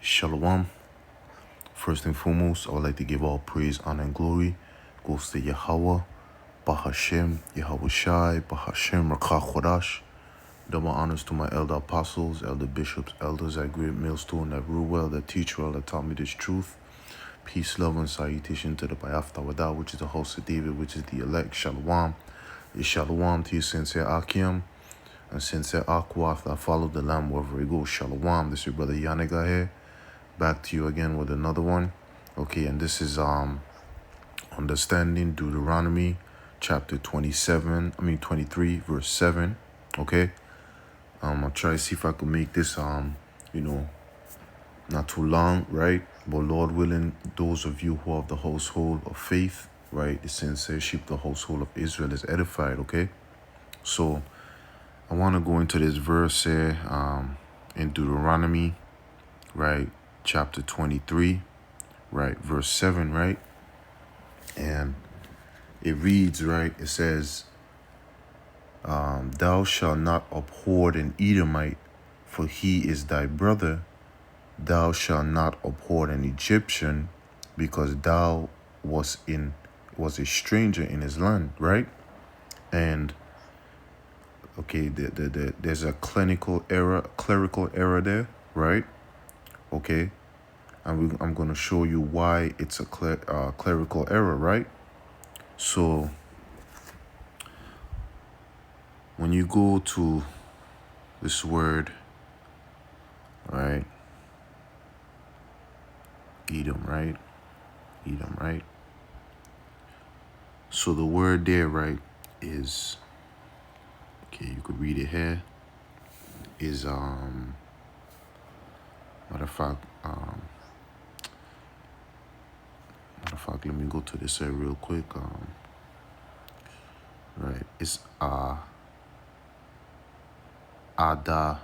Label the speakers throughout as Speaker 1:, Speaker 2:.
Speaker 1: Shalom. First and foremost, I would like to give all praise, honor, and glory goes to Yahweh, Bahashem, Yahweh Shai, Bahashem, Rakah Chodash. Double honors to my elder apostles, elder bishops, elders at Great Millstone that rule well, that teach well, that taught me this truth. Peace, love, and salutation to the Bayafta Wada, which is the host of David, which is the elect. Shalom. Is Shalom to you, sincere Akim, and sincere Akwaf that follow the Lamb wherever it goes. Shalom. This is your brother Yanega here. Back to you again with another one. Okay, and this is understanding Deuteronomy chapter 23 verse 7. Okay, I'll try to see if I can make this not too long, right? But Lord willing, those of you who are of the household of faith, right, the sincere sheep, the household of Israel is edified. Okay, so I want to go into this verse here in Deuteronomy, right, chapter 23, right, verse 7, right? And it reads, right, it says, thou shalt not abhor an Edomite, for he is thy brother. Thou shalt not abhor an Egyptian, because thou was a stranger in his land, right? And okay, there's a clerical error there, right? Okay, and I'm going to show you why it's a clerical error, right? So when you go to this word, right, Edom, right? Edom, right? So the word there, right, is, okay, you could read it here, is, matter of fact, let me go to this here real quick. Right, it's Ada.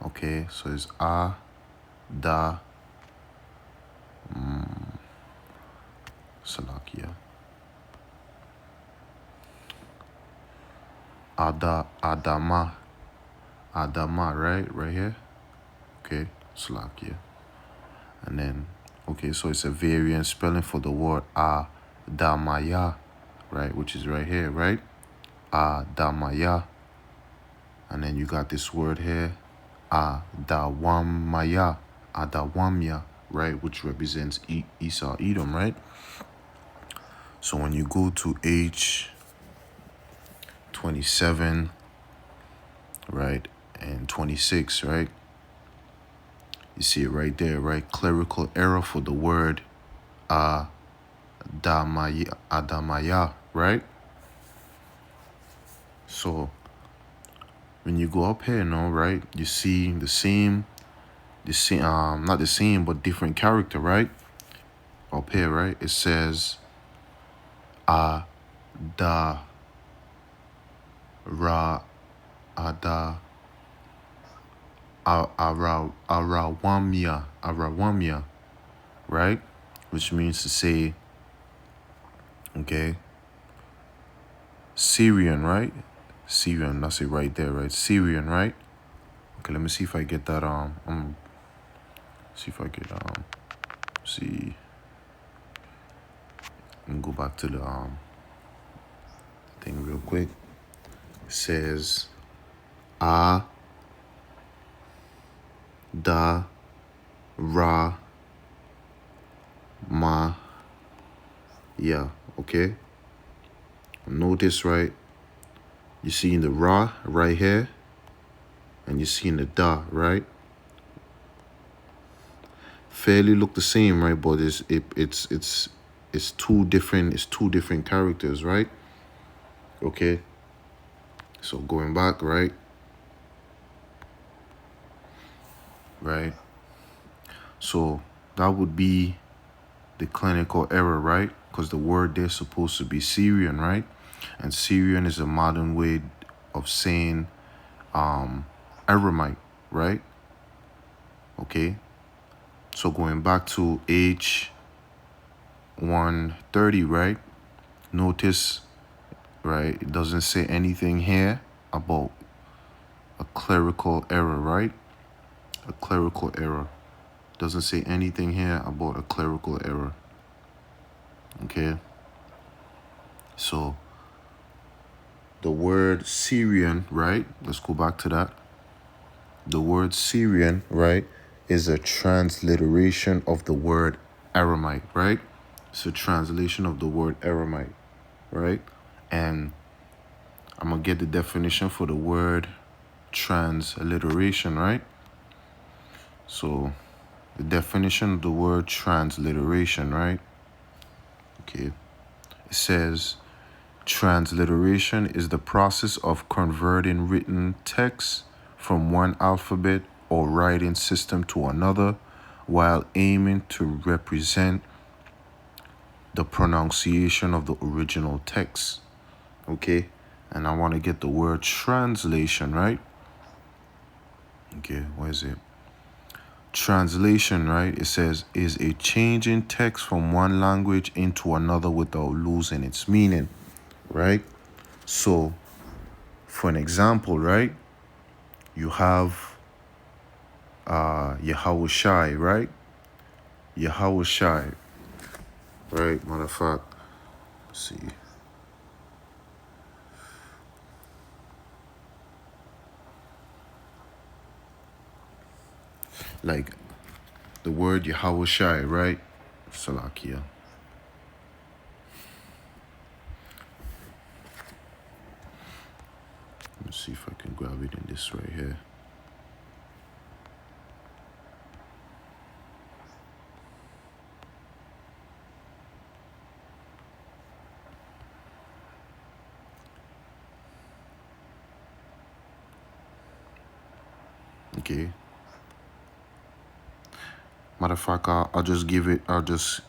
Speaker 1: Okay, so it's Ada Salakia. Adama, right here. Okay, Salakia. And then, okay, so it's a variant spelling for the word Adamaya, right, which is right here, right? Adamaya. And then you got this word here, Adawamaya, right, which represents Esau, Edom, right? So when you go to H27, right, and 26, right, you see it right there, right? Clerical error for the word Adamaya, right? So when you go up here now, right, you see the same, not the same, but different character, right? Up here, right, it says Arawamia, right? Which means to say, okay, Syrian, right? Syrian, that's it right there, right? Syrian, right? Okay, let me see if I get that, see if I get, see, let me go back to the, thing real quick. It says, okay? Notice, right? You see in the Ra right here, and you see in the Da, right? Fairly look the same, right? But it's two different characters, right? Okay. So going back, right? Right. So that would be the clinical error, right? Because the word there's supposed to be Syrian, right? And Syrian is a modern way of saying Aramite, right? Okay. So going back to H130, right? Notice, right, it doesn't say anything here about a clerical error, right? a clerical error. Doesn't say anything here about a clerical error. Okay. So the word Syrian, right? Let's go back to that. The word Syrian, right, is a transliteration of the word Aramite, right? It's a translation of the word Aramite, right? And I'm going to get the definition for the word transliteration, right? So the definition of the word transliteration, right? Okay. It says, transliteration is the process of converting written text from one alphabet or writing system to another while aiming to represent the pronunciation of the original text. Okay? And I want to get the word translation, right? Okay, where is it? Translation, right? It says, is a change in text from one language into another without losing its meaning, right? So, for an example, right? You have Yahweh Shai, right? Yahweh Shai, right? Matter of fact, let's see. Like the word Yahweh Shai, right? Salakia. Let's see if I can grab it in this right here. Okay. Matter of fact, I'll just give it, let's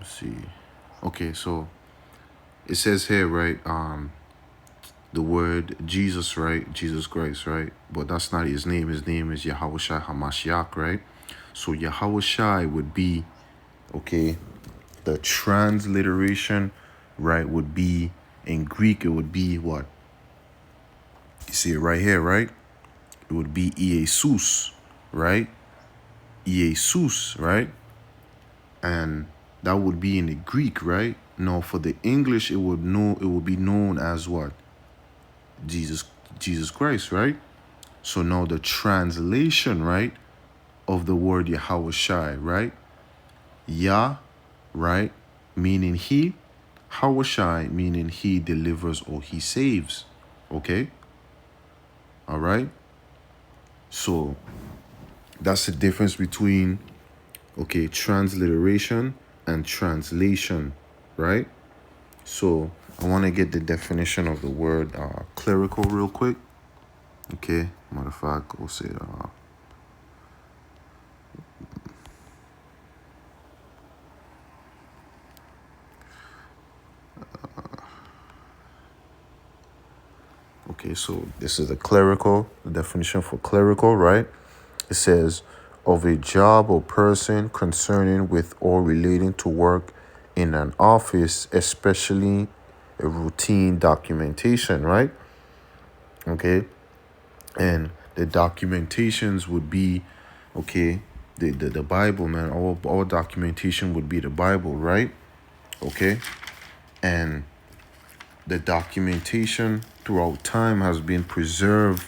Speaker 1: see. Okay, so it says here, right, the word Jesus, right? Jesus Christ, right? But that's not his name. His name is Yahweh Shai HaMashiach, right? So Yahweh Shai would be, okay, the transliteration, right, would be, in Greek, it would be what? You see it right here, right? It would be Iesus, right? Iesus, right? And that would be in the Greek, right? No, for the English, it would be known as what? Jesus Christ, right? So now the translation, right, of the word Yahweh Shai, right? Yah, right, meaning he. Hawashai, meaning he delivers or he saves. Okay? All right? So that's the difference between, okay, transliteration and translation, right? So I want to get the definition of the word clerical real quick. Okay? Matter of fact, we'll say okay, so this is the definition for clerical, right? It says, of a job or person concerning with or relating to work in an office, especially a routine documentation, right? Okay. And the documentations would be, okay, the Bible, man. All documentation would be the Bible, right? Okay. And the documentation throughout time has been preserved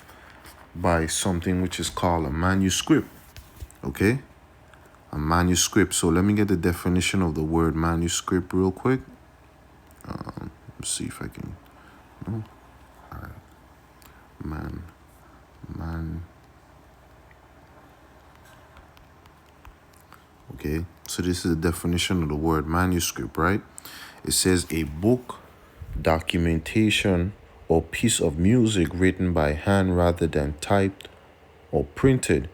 Speaker 1: by something which is called a manuscript. Okay? A manuscript. So let me get the definition of the word manuscript real quick. Let's see if I can. No? All right. Man. Okay. So this is the definition of the word manuscript, right? It says a book, documentation, or piece of music written by hand rather than typed or printed.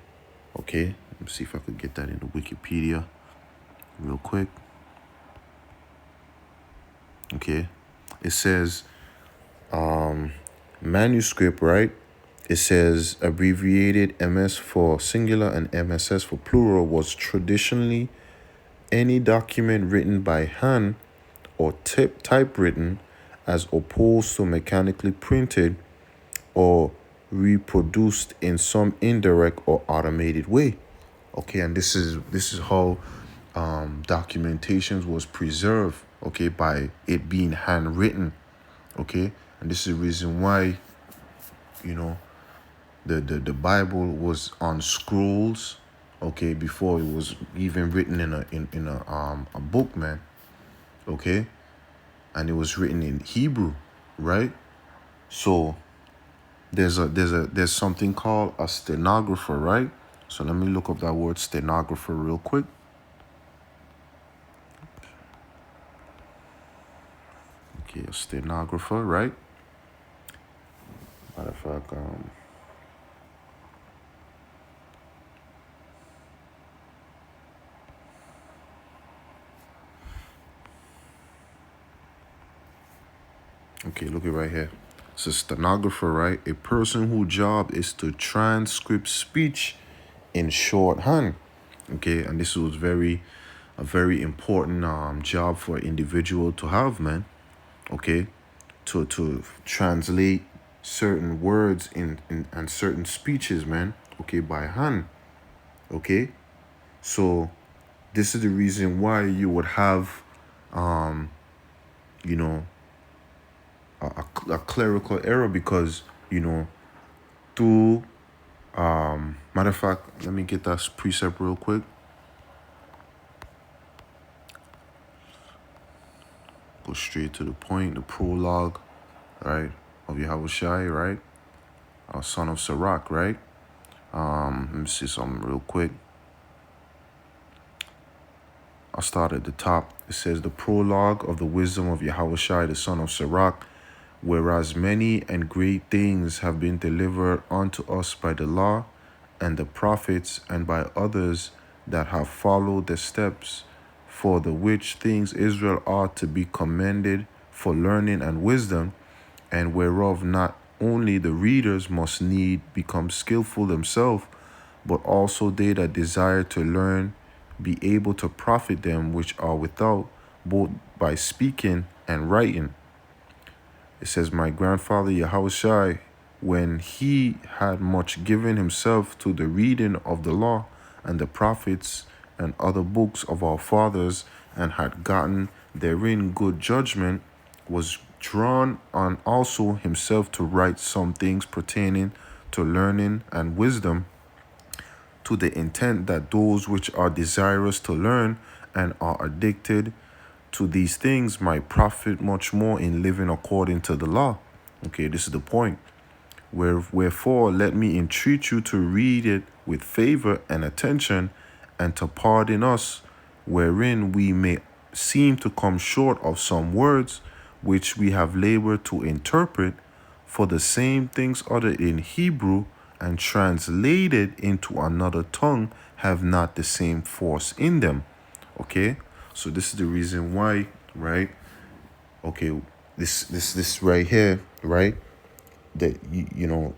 Speaker 1: Okay. Let me see if I could get that into Wikipedia real quick. Okay. It says manuscript, right? It says abbreviated MS for singular and MSS for plural was traditionally any document written by hand or typewritten as opposed to mechanically printed or reproduced in some indirect or automated way. Okay, and this is how documentations was preserved, okay, by it being handwritten. Okay, and this is the reason why, you know, the Bible was on scrolls, okay, before it was even written in a book, man. Okay, and it was written in Hebrew, right? So there's something called a stenographer, right? So let me look up that word stenographer real quick. Okay, a stenographer, right? Matter of fact, okay, look it right here. It's a stenographer, right? A person whose job is to transcript speech in shorthand. Okay, and this was a very important job for an individual to have, man. Okay, to translate certain words in and certain speeches, man. Okay, by hand. Okay, so this is the reason why you would have, you know, a clerical error, because, you know, through matter of fact, let me get that precept real quick. Go straight to the point. The prologue, right, of Yahushai, right, our son of Sirach, right. Let me see something real quick. I'll start at the top. It says the prologue of the wisdom of Yahushai, the son of Sirach. Whereas many and great things have been delivered unto us by the law and the prophets, and by others that have followed the steps, for the which things Israel ought to be commended for learning and wisdom, and whereof not only the readers must need become skillful themselves, but also they that desire to learn be able to profit them which are without, both by speaking and writing. It says, my grandfather Yahushai, when he had much given himself to the reading of the law and the prophets and other books of our fathers, and had gotten therein good judgment, was drawn on also himself to write some things pertaining to learning and wisdom, to the intent that those which are desirous to learn and are addicted to these things might profit much more in living according to the law. Okay, this is the point. Wherefore, let me entreat you to read it with favor and attention, and to pardon us, wherein we may seem to come short of some words which we have labored to interpret, for the same things uttered in Hebrew and translated into another tongue have not the same force in them. Okay, so this is the reason why, right? Okay, this right here, right? That you know,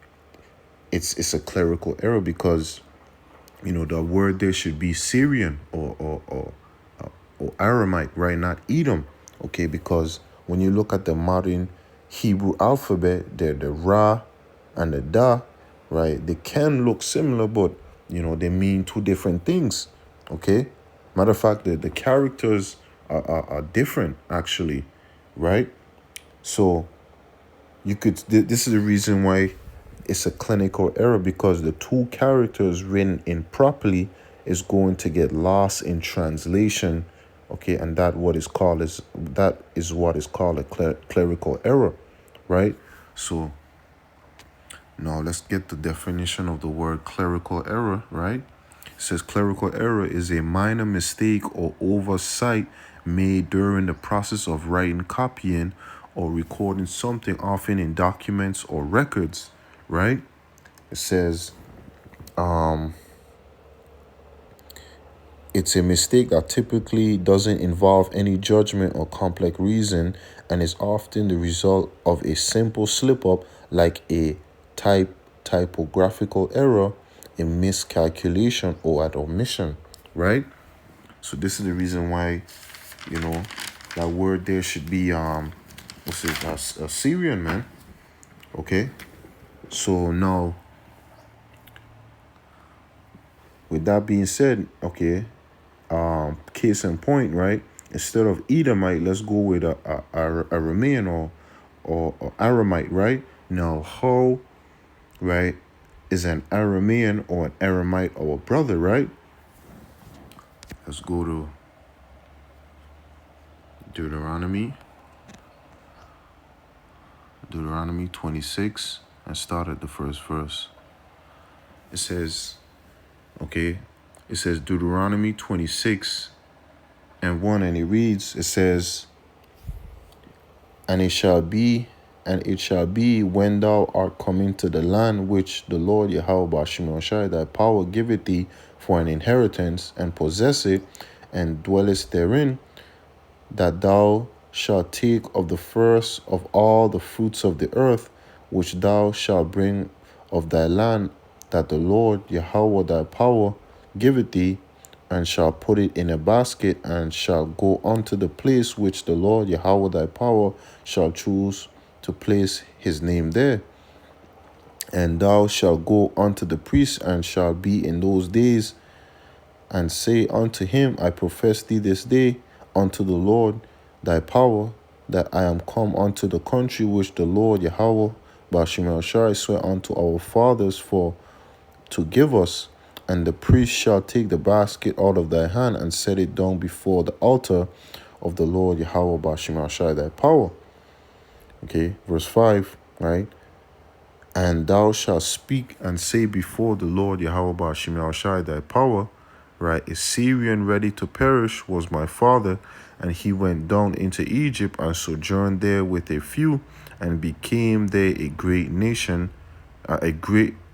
Speaker 1: it's a clerical error, because, you know, the word there should be Syrian or Aramite, right? Not Edom. Okay, because when you look at the modern Hebrew alphabet, the Ra and the Da, right? They can look similar, but, you know, they mean two different things. Okay, matter of fact, the characters are different, actually, right? So you could, this is the reason why it's a clinical error, because the two characters written improperly is going to get lost in translation. Okay, and that is what is called a clerical error, right? So now let's get the definition of the word clerical error, right? It says clerical error is a minor mistake or oversight made during the process of writing, copying, or recording something, often in documents or records, right? It says it's a mistake that typically doesn't involve any judgment or complex reason, and is often the result of a simple slip-up, like a typographical error, a miscalculation, or an omission, right? So this is the reason why, you know, that word there should be what's it, a Syrian, man. Okay, so now, with that being said, okay, case in point, right? Instead of Edomite, let's go with a Aramean or Aramite, right? Now, how, right, is an Aramean or an Aramite our brother, right? Let's go to Deuteronomy 26, and start at the first verse. It says, okay, it says Deuteronomy 26 and 1, and it reads, it says, And it shall be when thou art coming to the land which the Lord Yahweh Bashim thy power giveth thee for an inheritance, and possess it, and dwellest therein, that thou shalt take of the first of all the fruits of the earth, which thou shalt bring of thy land, that the Lord Yahweh thy power giveth thee, and shall put it in a basket, and shall go unto the place which the Lord Yahweh thy power shall choose to place his name there. And thou shalt go unto the priest, and shall be in those days, and say unto him, I profess thee this day unto the Lord thy power, that I am come unto the country which the Lord Yahweh Bashim Shai swear unto our fathers for to give us. And the priest shall take the basket out of thy hand, and set it down before the altar of the Lord Yahweh Bashim Shai thy power. Okay, verse 5, right? And thou shalt speak and say before the Lord Yahweh Bashim Shai thy power, right? A Syrian ready to perish was my father, and he went down into Egypt and sojourned there with a few, and became there a great nation,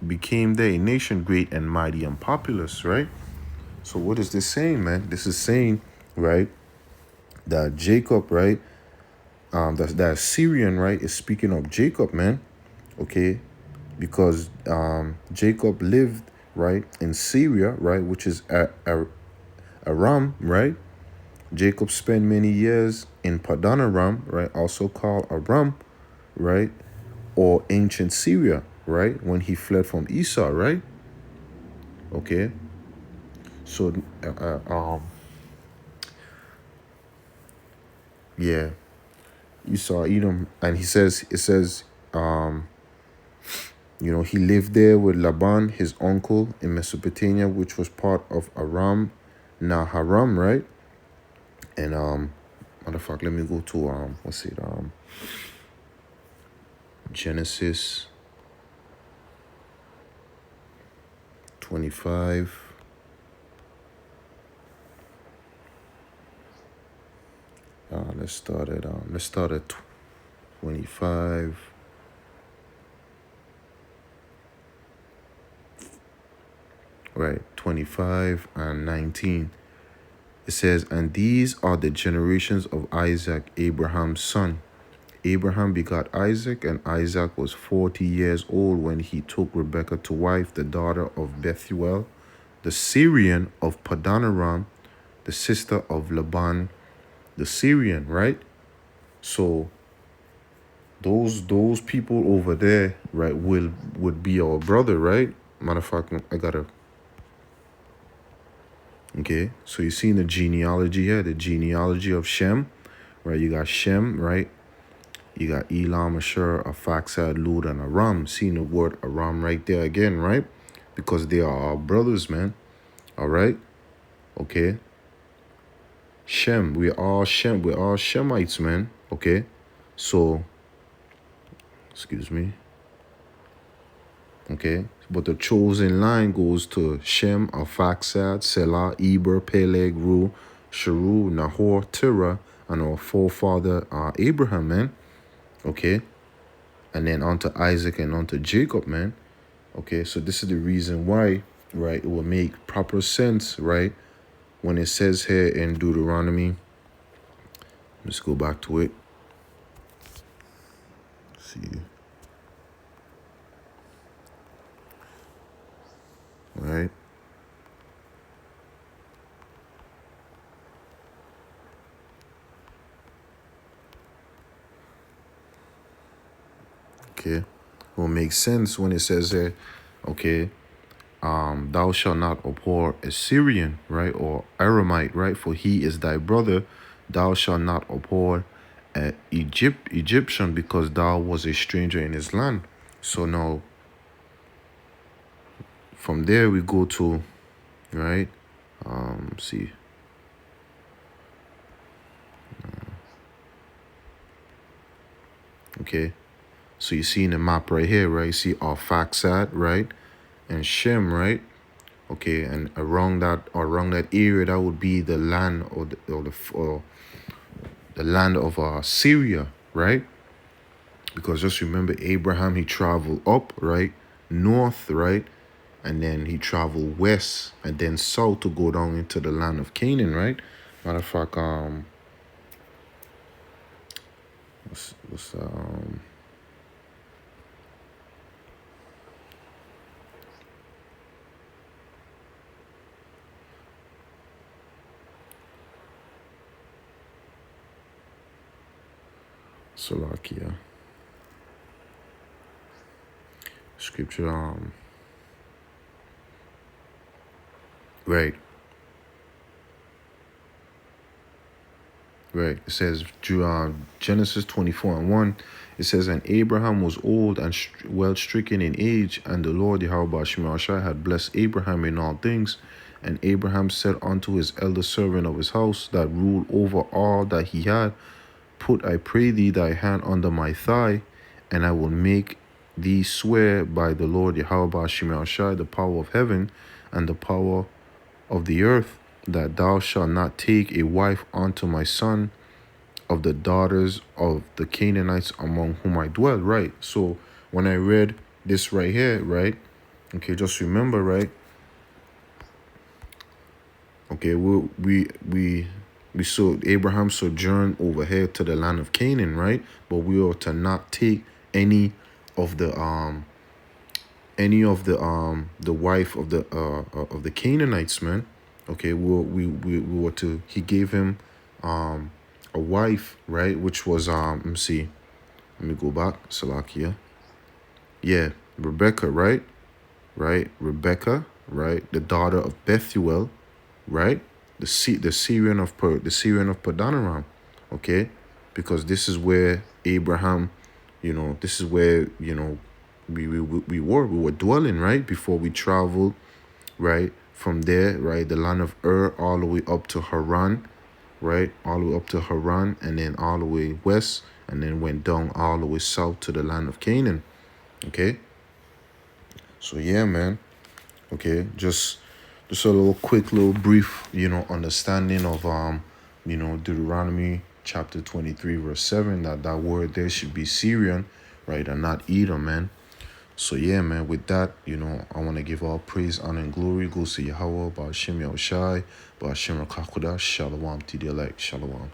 Speaker 1: became there a nation great and mighty and populous, right? So what is this saying, man? This is saying, right, that Jacob, right, that Syrian, right, is speaking of Jacob, man. Okay, because Jacob lived, right, in Syria, right, which is Aram, right? Jacob spent many years in Padanaram, right, also called Aram, right, or ancient Syria, right, when he fled from Esau, right? Okay, so yeah, Esau, Edom, and it says, he lived there with Laban, his uncle, in Mesopotamia, which was part of Aram Naharam, right? And matter of fact, let me go to Genesis 25. Let's start at 25. Right, 25 and 19. It says, and these are the generations of Isaac, Abraham's son. Abraham begot Isaac, and Isaac was 40 years old when he took Rebekah to wife, the daughter of Bethuel, the Syrian of Padanaram, the sister of Laban, the Syrian, right? So those people over there, right, would be our brother, right? Matter of fact, I gotta. Okay, so you see the genealogy here, the genealogy of Shem, right? You got Shem, right? You got Elam, Ashur, Arphaxad, Lud, and Aram. Seeing the word Aram right there again, right? Because they are our brothers, man. All right? Okay. Shem, we're all Shemites, man. Okay? So, excuse me. Okay? But the chosen line goes to Shem, Arphaxad, Selah, Eber, Peleg, Ru, Sharu, Nahor, Terah, and our forefather Abraham, man. Okay? And then onto Isaac and onto Jacob, man. Okay, so this is the reason why, right, it will make proper sense, right, when it says here in Deuteronomy. Let's go back to it. Let's see. All right. Okay, will make sense when it says there, okay, thou shalt not abhor a Syrian, right, or Aramite, right, for he is thy brother. Thou shalt not abhor a Egyptian, because thou was a stranger in his land. So now, from there we go to, right, see, okay, so you see in the map right here, right, you see Arphaxad, right, and Shem, right, okay, and around that area, that would be the land or the land of Syria, right? Because just remember, Abraham, he traveled up, right, north, right, and then he traveled west and then south to go down into the land of Canaan, right? Matter of fact, what's Salakia scripture, right. Right. It says Genesis 24:1. It says, and Abraham was old and well stricken in age, and the Lord Yahweh Shemashai had blessed Abraham in all things. And Abraham said unto his elder servant of his house that ruled over all that he had, put, I pray thee, thy hand under my thigh, and I will make thee swear by the Lord Yahweh Shemashai, the power of heaven and the power of the earth, that thou shalt not take a wife unto my son of the daughters of the Canaanites among whom I dwell. Right. So when I read this right here, right, okay, just remember, right, okay, we saw Abraham sojourned over here to the land of Canaan, right, but we are to not take any of the wife of the Canaanites, man. Okay, we were to, he gave him a wife, right, which was let me see, let me go back, Salakia. Yeah, Rebecca, right, Rebecca, right, the daughter of Bethuel, right, the Syrian of Padanaram, okay, because this is where Abraham, this is where we were dwelling, right, before we traveled, right, from there, right, the land of all the way up to Haran, right, all the way up to Haran, and then all the way west, and then went down all the way south to the land of Canaan. Okay, so yeah, man. Okay, just a little quick, little brief, understanding of Deuteronomy chapter 23 verse 7, that word there should be Syrian, right, and not Edom, man. So yeah, man, with that, I want to give all praise, honor, and glory goes to Yahweh, Ba'ashem Yahushai, Ba'ashem Rakakudash, Shalom to the elect, Shalom.